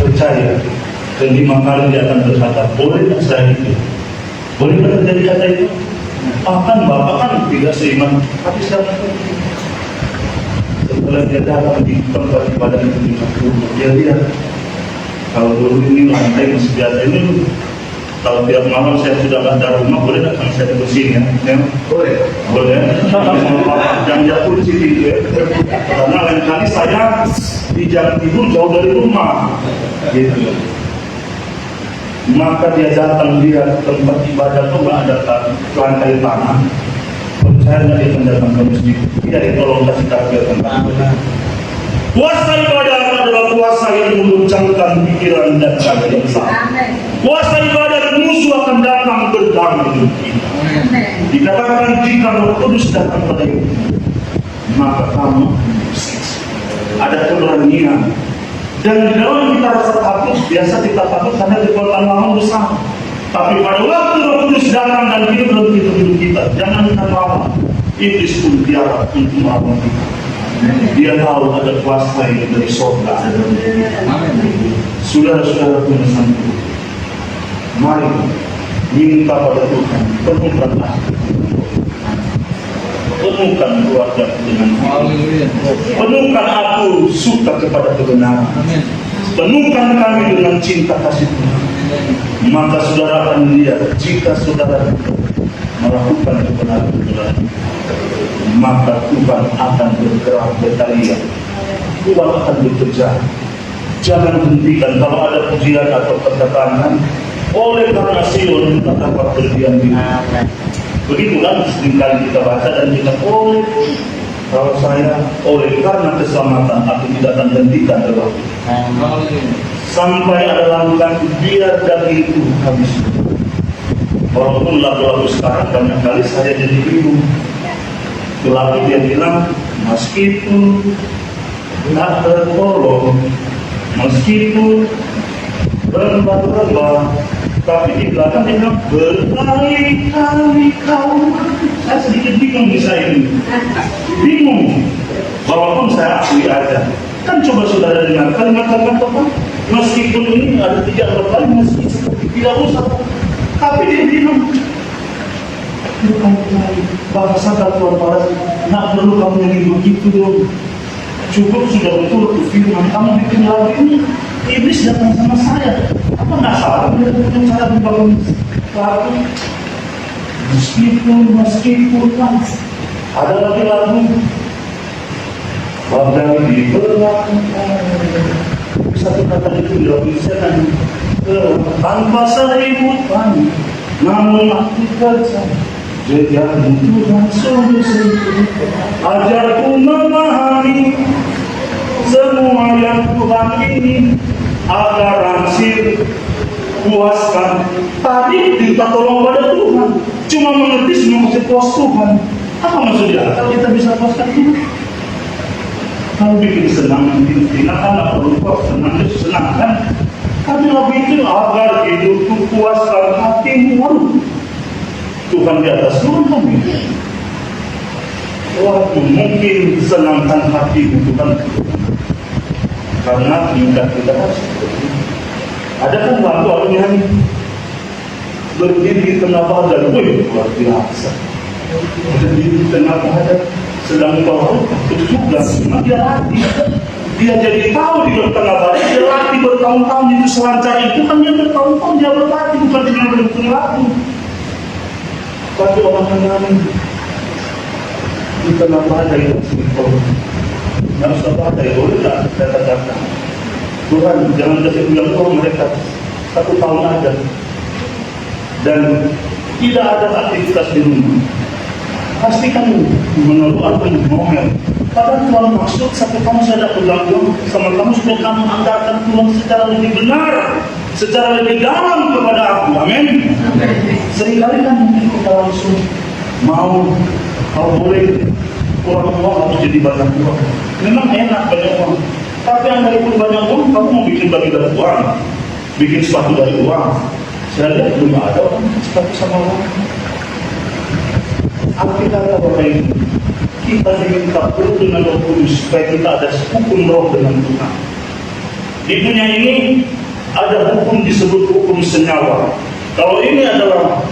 percaya. Dan 5 kali dia akan berkata, boleh tak saya itu? Boleh tak terjadi kata itu? Bahkan Bapak kan tidak seiman, tapi saya setelah dia datang di tempat ibadah itu di kubur, dia lihat kalau dulu ini lantai masih biasa ini. Kalau tiap malam saya sudah ada rumah, boleh datang saya bersihin ya? Boleh. Jangan jatuh di situ ya. Karena lain kali saya di jam tidur jauh dari rumah. Gitu. Maka dia datang lihat tempat ibadah itu nggak ada lantai tanah. Percaya nggak dia akan datang ke masjid? Tidak ditolong kasih takbir tentang puasa ibadah adalah puasa yang menguncangkan pikiran dan hati yang sama. Puasa ibadah musuh akan datang berdamai. Dikatakan jika Roh Kudus datang pada hidup, maka kamu ada keberanian. Dan di dalam kita rasa takut, biasa kita takut karena kekuatan lawan besar. Tapi pada waktu Roh Kudus datang dan hidup dalam hidup kita, jangan kita lawan. Iblis pun tiara untuk melawan kita. Dia tahu ada kuasa yang dari surga ada dalam diri. Saudara-saudara Tuhan, mari minta pada Tuhan, penuhkan aku, penuhkan keluarga dengan penuhkan aku suka kepada kebenaran, penuhkan kami dengan cinta kasih Tuhan. Maka saudara akan lihat, jika saudara melakukan kebenaran, maka Tuhan akan bergerak berkarya. Tuhan akan bekerja. Jangan hentikan kalau ada pujian atau perkataan. Oleh karena Sion kita dapat berdiam diri. Begitu kan seringkali kita baca dan kita kalau saya oleh karena keselamatan aku tidak akan hentikan doa. Sampai ada lakukan biar dagingku habis. Walaupun lagu-lagu sekarang banyak kali saya jadi bingung. Lalu dia bilang, meskipun tak tertolong, meskipun berlomba-lomba, tapi di belakang dia bilang, berkali-kali kau. Saya sedikit bingung di saya ini. Bingung. Walaupun saya akui aja. Kan coba saudara dengar kalimat-kalimat apa? Meskipun ini ada 3 kali, meski seperti tidak usah. Tapi dia bilang, bahasa Tuhan Paras, nak perlu kamu yang begitu dong. Cukup sudah betul firman kamu bikin lagu ini. Iblis datang sama saya. Apa nggak salah? Dia punya cara membangun lagu. Meskipun ada lagi lagu. Badai di belakang. Satu kata itu tidak bisa kan tanpa saributan, namun aku kerja jejakmu Tuhan sungguh-sungguh. Ajarku memahami semua yang Tuhan ingin, agar hasil puaskan. Tadi minta tolong pada Tuhan, cuma mengerti semua masih puas Tuhan. Apa maksudnya? Kalau kita bisa puaskan Tuhan, kalau bikin senang, tidak akan perlu kok senang, senang kan? Tapi lebih itu agar hidupku puaskan hatimu. Tuhan di atas Tuhan kami. Waktu mungkin senangkan hatimu Tuhan, karena kita harus. Ada kan waktu orang yang berdiri di tengah badan, luar biasa. Berdiri di tengah badan, sedang bawa itu juga, cuma dia latih. Dia jadi tahu di tengah badan, dia latih bertahun-tahun itu selancar itu kan dia bertahun-tahun dia berlatih, bukan dengan berlatih. Tapi orang yang di tengah badan itu simpel. Nggak usah badai, boleh tak kata-kata. Tuhan jangan kasih bilang mereka 1 tahun aja. Dan tidak ada aktivitas di rumah. Pastikan menurut apa yang ngomel. Padahal Tuhan maksud 1 tahun saya dapat pegang sama kamu supaya kamu anggarkan Tuhan secara lebih benar, secara lebih dalam kepada aku. Amin. Seringkali kan mungkin kita langsung mau, kalau boleh kurang uang harus jadi banyak uang. Memang enak banyak uang. Tapi yang dari pun banyak uang, kamu mau bikin bagi dari uang, bikin sepatu dari uang. Saya lihat belum ada orang sepatu sama uang. Alkitab apa ini? Kita diminta penuh dengan Roh Kudus supaya kita ada hukum roh dengan Tuhan. Di dunia ini ada hukum disebut hukum senyawa. Kalau ini adalah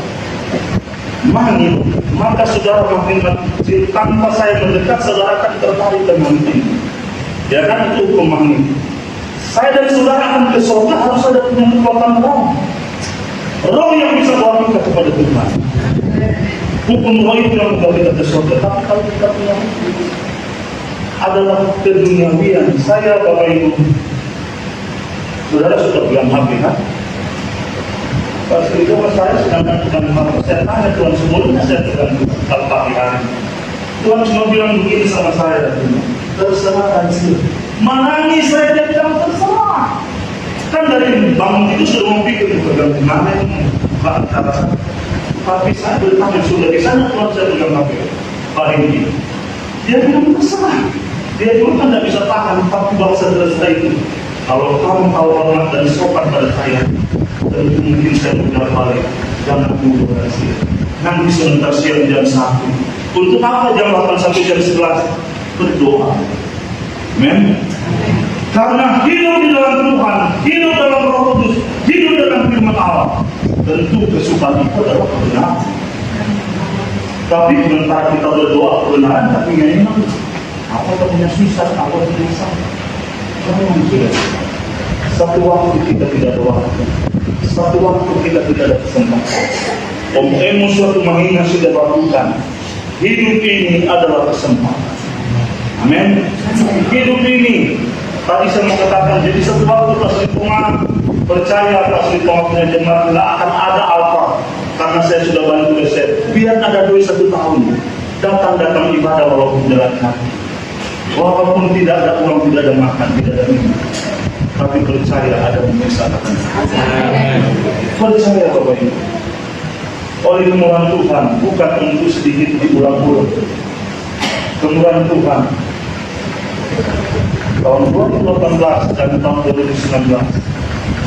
mani, maka saudara makin tanpa saya mendekat, saudara akan tertarik dan mani. Ya kan itu hukum mani. Saya dan saudara akan ke surga harus ada punya kekuatan roh. Roh yang bisa bawa kita kepada Tuhan. Hukum roh itu yang membawa kita ke surga. Tapi kalau kita punya hukum adalah keduniawian. Saya Bapak Ibu, saudara sudah bilang HP kan? Pas itu saya sedangkan dengan HP, saya tanya Tuhan sebelumnya saya pegang pagi hari. Tuhan cuma bilang begini sama saya, terserah kan sih. Menangis saya dia bilang terserah. Kan dari bangun itu sudah memikir pegang mana ini Pak kata. Tapi saya bertanya sudah di sana Tuhan saya pegang HP hari ini. Dia bilang terserah. Dia juga kan tidak bisa tahan tapi bangsa terserah itu. Kalau kamu tahu hormat dan sopan pada saya, tentu mungkin saya punya balik. Jangan tunggu berhasil. Nanti sebentar siang jam 1. Untuk apa jam 8 sampai jam 11? Berdoa. Amen. Karena hidup di dalam Tuhan, hidup dalam Roh Kudus, hidup dalam firman Allah, tentu kesukaan itu adalah kebenaran. Tapi sementara kita berdoa kebenaran, tapi nggak enak. Apa punya susah, apa susah. Jangan sudah. Satu waktu kita tidak ada waktu. Satu waktu kita tidak ada kesempatan. Om suatu mahina sudah lakukan. Hidup ini adalah kesempatan. Amin. Hidup ini tadi saya mau katakan, jadi satu waktu pas lingkungan percaya pas lingkungan punya jemaat nggak akan ada apa, karena saya sudah bantu besar. Biar ada duit 1 tahun, datang ibadah walaupun jalan kaki, walaupun tidak ada uang, tidak ada makan, tidak ada minum, tapi percaya ada menyesalkan. Percaya Bapak Ibu. Oleh kemurahan Tuhan, bukan untuk sedikit diulang-ulang. Kemurahan Tuhan. Tahun 2018 dan tahun 2019.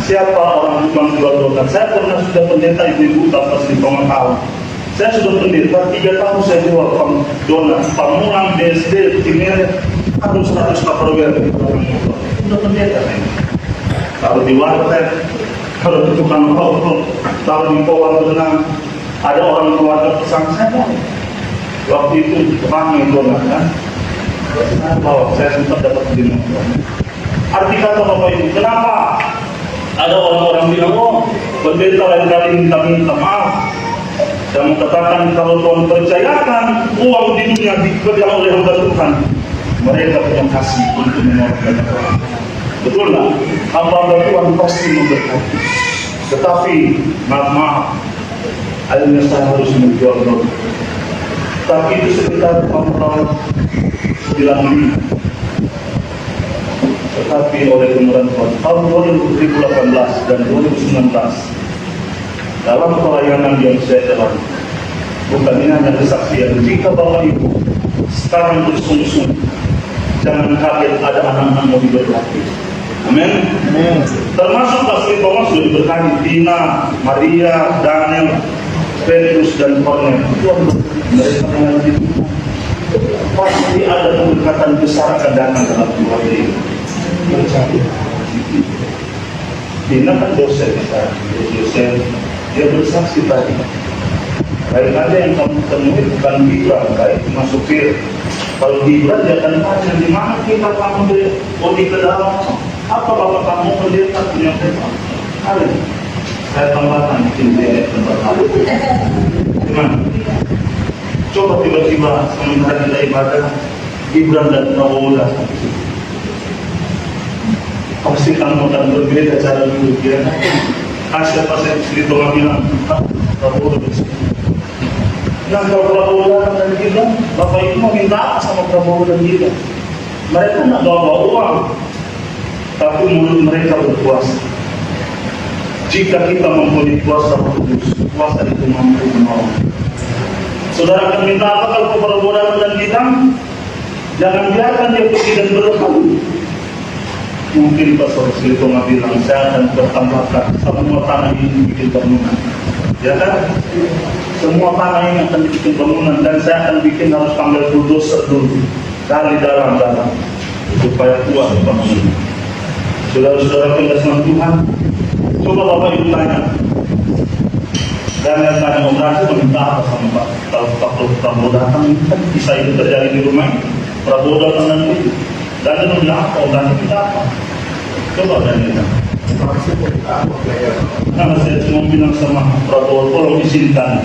Siapa orang Tuhan jual-jualkan? Saya pernah sudah pendeta ibu-ibu pas di tahun. Saya sudah pendeta 3 tahun saya jual donat, pamulang, BSD, Timere, atau 100 kaprower. Sudah pendeta saya. Kalau di warteg, kalau di tukang rokok, kalau di pohon benang, ada orang keluarga pesan saya. Waktu itu ramai donat kan. Saya sempat dapat beli motor. Arti kata Bapak Ibu, kenapa ada orang-orang bilang, pendeta lain kali minta maaf. Saya mau katakan, kalau Tuhan percayakan uang di dunia dipegang oleh hamba Tuhan, mereka punya kasih untuk menguatkan orang. Betul nggak? Hamba Tuhan pasti memberkati. Tetapi maaf, akhirnya saya harus menjual produk. Tapi itu sekitar tahun 95. Tetapi oleh kemudahan Tuhan, tahun 2018 dan 2019, dalam pelayanan yang saya jalani, bukan ini hanya kesaksian. Jika Bapak Ibu sekarang bersungguh-sungguh, jangan kaget ada anak-anak mau diberkati. Amin. Termasuk Pastor Thomas sudah diberkati, Tina, Maria, Daniel, Petrus dan Cornel. Tuhan mereka mengerti. Pasti ada keberkatan besar akan datang dalam keluarga ini. Tina kan dosen, dia bersaksi tadi. Baik ada yang kamu temui bukan Gibran, baik masukir. Kalau Gibran dia akan tanya di mana kita kamu di ke dalam. Apa bapak kamu melihat punya tempat? Hari saya tambahkan bikin dia tempat lain. Gimana? Coba tiba-tiba sementara kita ibadah, Gibran dan Prabowo datang. Pasti kamu akan berbeda cara hidup dia. Siapa saya istri Tuhan bilang, Prabowo lebih sini. Nah kalau Prabowo dan Gibran, bapak itu mau minta apa sama Prabowo dan Gibran? Mereka tidak bawa uang, tapi mulut mereka berkuasa. Jika kita mempunyai kuasa kudus, kuasa itu mampu menolong. Saudara akan minta apa kalau Prabowo dan Gibran? Jangan biarkan dia pergi dan berlalu. Mungkin Pastor Sri Toma bilang, saya akan bertambahkan semua tanah ini bikin bangunan. Ya kan? Semua tanah ini akan bikin bangunan dan saya akan bikin harus panggil bulldozer dulu. Kali dalam supaya kuat bangunan. Saudara-saudara pengasih Tuhan, coba Bapak Ibu tanya. Dan yang tanya Om Raja meminta apa sama Pak? Kalau Prabowo datang, kan bisa itu terjadi di rumah. Prabowo datang nanti. Dan itu bilang apa? Om Raja minta apa? Coba dan kita. Nah, saya cuma bilang sama Prabowo, tolong izinkan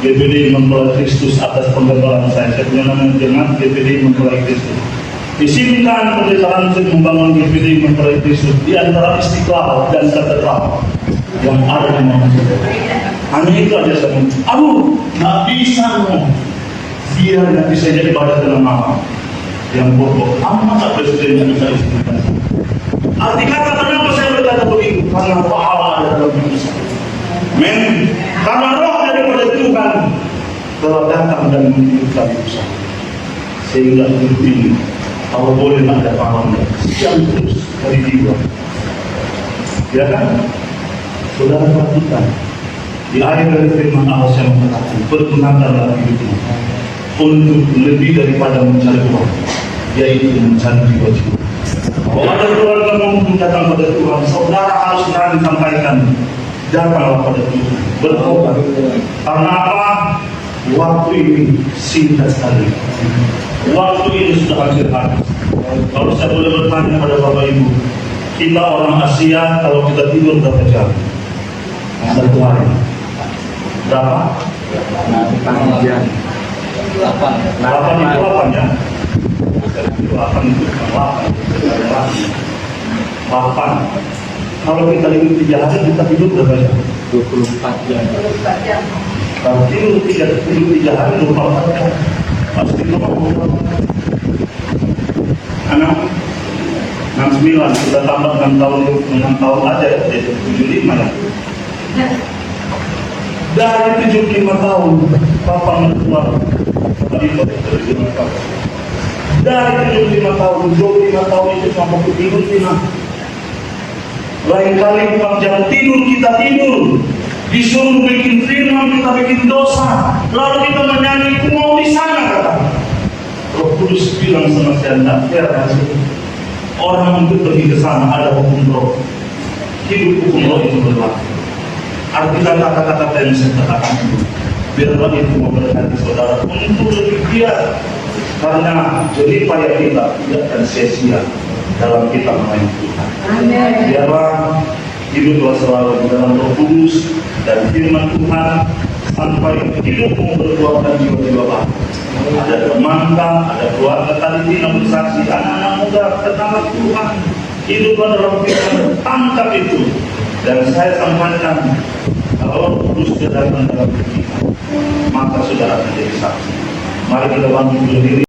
GPD Mempelai Kristus atas penggembalaan saya. Saya punya nama jemaat GPD Mempelai Kristus. Izinkan pendeta Hansen membangun GPD Mempelai Kristus di antara Istiqlal dan Katedral yang ada di mana. Hanya itu aja saya ngomong. Aduh, nggak bisa ngomong. Dia nggak bisa jadi ibadah dengan malam yang pokok. Amat presiden yang bisa izinkan. Arti kata kenapa saya berkata begitu? Karena pahala ada dalam hidup saya. Men, karena roh daripada Tuhan telah datang dan menghidupkan hidup saya. Sehingga hidup ini, kalau boleh ada pahala yang terus dari jiwa. Ya kan? Saudara perhatikan. Di akhir dari firman Allah yang mengatakan, pergunakanlah hidupmu untuk lebih daripada mencari uang, yaitu mencari jiwa-jiwa. Kalau ada keluarga mau datang pada Tuhan, saudara harus berani sampaikan, datanglah pada Tuhan, bertobat. Karena apa? Waktu ini singkat sekali. Waktu ini sudah hampir habis. Kalau saya boleh bertanya pada Bapak Ibu, kita orang Asia kalau kita tidur berapa jam? Satu hari. Berapa? 8 jam. 8 itu 8 ya? 8 itu 8. Kalau kita hidup 3 hari, kita tidur berapa jam? 24 jam. Kalau tidur 3 hari, 24 jam. Pasti 24 jam. Anak 69, kita tambah 6 tahun aja ya, jadi 75 ya. Dari 75 tahun, Papa mentua dari 75 tahun. Dari 75 tahun, 25 tahun itu sampai ke tidur Tina. Lain kali bukan jam tidur kita tidur. Disuruh bikin firman, kita bikin dosa. Lalu kita menyanyi, aku mau di sana kata. Roh Kudus bilang sama saya, tidak fair hasil. Orang untuk pergi ke sana ada hukum roh. Hidup hukum roh itu berlaku. Artinya kata-kata yang saya katakan itu, biarlah itu memberkati saudara untuk lebih giat. Karena jerih payah kita tidak akan sia-sia dalam kita melayani Tuhan. Biarlah hiduplah selalu di dalam Roh Kudus dan firman Tuhan sampai hidupmu berbuahkan jiwa-jiwa baru. ada teman kah, ada keluarga tadi tidak bersaksi, anak-anak muda tentang Tuhan, hidup dalam firman, tangkap itu. Dan saya sampaikan, kalau Kudus datang dalam kita, maka saudara menjadi saksi. Mari kita bangun diri.